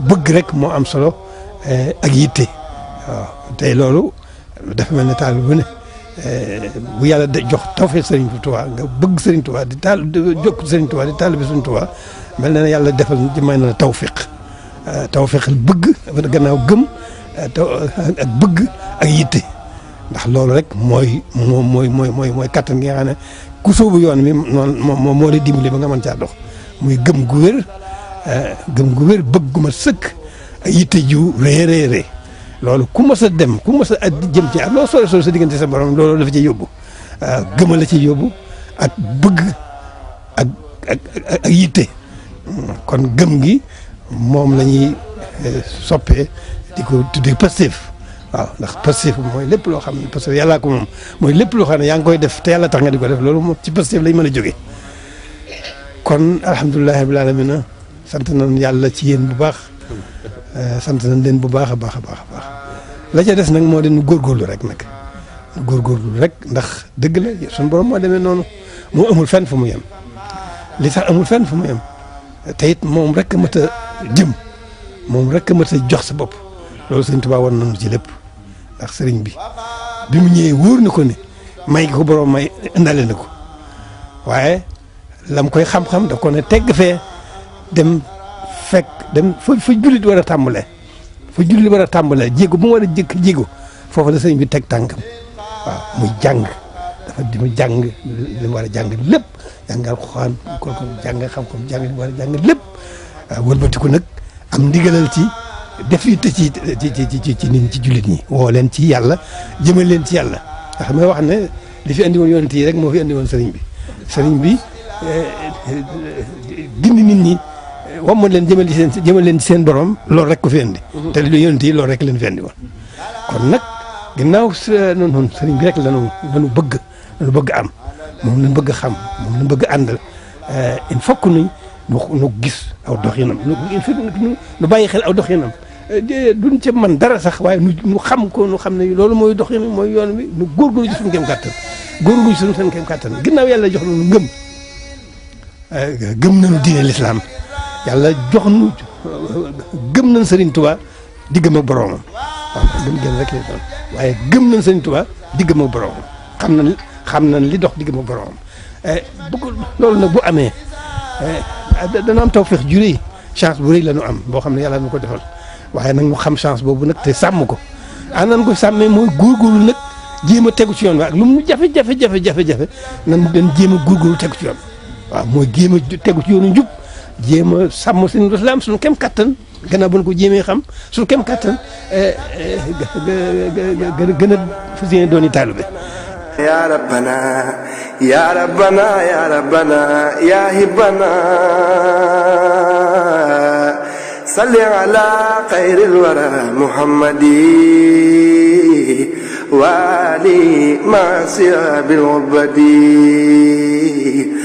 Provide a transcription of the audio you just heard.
bëgg rek moo am solo ak yitte waaw tey loolu dafa mel ne taal bu ne bu yàlla jox tawfeex Serigne Touba nga bëgg Serigne Touba di taal jokk Serigne Touba di taal bi Serigne Touba mel na ne yàlla defal may na tawfeex tawfeexal bëgg gannaaw gëm ak bëgg ak yitte ndax loolu rek mooy kattan gi nga xam ne ku sóobu yoon mi noonu moo lay dimbali ba nga mën caa dox muy gëm gu wér bëgg gu ma sëkk ak yitte ju rëy loolu ku mës a dem ku mës a jëm ci loo sore sa diggante sa borom loolu dafa ci yóbbu gëma la ci yóbbu ak bëgg ak yitte kon gëm gi moom la ñuy soppee di ko tuddee Pastef waaw ndax Pastef mooy lépp loo xam ne parce que yàllaa ko moom mooy lépp loo xam ne yaa ngi koy def te yàlla tax nga di ko def loolu moom ci Pastef lañ mën a jógee kon alhamdulilah rabbil alamin sant nañ yàlla ci yéen bu baax sant nañ leen bu baax a baax la ca des nag moo di nu góorgóorlu rek ndax dëgg la suñu borom moo demee noonu moo amul fenn fu mu yem li tax amul fenn fu mu yem te it moom rek a mat a jëm moom rek a mat a jox sa bopp loolu sëñ Tuubaa war nañu ci lépp ndax sëriñ bi mu ñëwee wóor na ko ne may ko borom may indale na ko waaye lam koy xam-xam da ko ne tegg fee dem fa jullit war a tàmbalee jéego bu mu war a jëkk jéego foofu la sëriñ bi teg tànkam waaw muy jàng dafa di mu jàng li mu war a jàng lépp jàngal Alxuraan ko jàng xam-xam jàng li mu war a jàng lépp wëlbatiku nag am ndigalal ci def yitte ci nit ñi ci jullit ñi woo leen ci yàlla jëmal leen ci yàlla nga xam ne wax ne li fi andi woon yonent yi rek moo fi andi woon sëriñ bi gindi nit ñi wamma leen jëmal leen ci seen borom loolu rek ko fi andi te lu yonent yi loolu rek leen fi andi woon kon nag ginnaaw noonu sëriñ bi rek lanu bëgg am moom lañ bëgg xam moom lañ bëgg àndal il faut que nu gis aw doxinam nu bàyyi xel aw doxinam duñ ca man dara sax waaye nu xam ko nu xam ne loolu mooy doxin mooy yoon bi nu góorgóorlu ci suñu kéem kàttan ginnaaw yàlla jox nañu gëm nañu diine lislaam yàlla jox nu gëm nañ Serigne Touba diggam ak boroomam waaw gëm rek lay doon waaye gëm nañ Serigne Touba diggam ak boroomam xam nañ li dox diggam ak boroomam loolu nag bu amee dana am tawfeex ju rëy chance bu rëy la ñu am boo xam ne yàlla nu ko defal waaye nag ñu xam chance boobu nag te sàmm ko nan ko sàmmee mooy góorgóorlu nag jéem a tegu ci yoon waaye ak lu mu jafe-jafe nan den jéem a góorgóorlu tegu ci yoon waaw mooy jéem a tegu ci yoonu njub jéem a sàmm suñu lislaam suñu kem kattan gannaaw bu ñu ko jéemee xam suñu kem kattan gën a fas yéene doon taalibe يا ربنا يا ربنا يا ربنا يا هبنا صل على خير الورى محمد وآله مع صياب العبد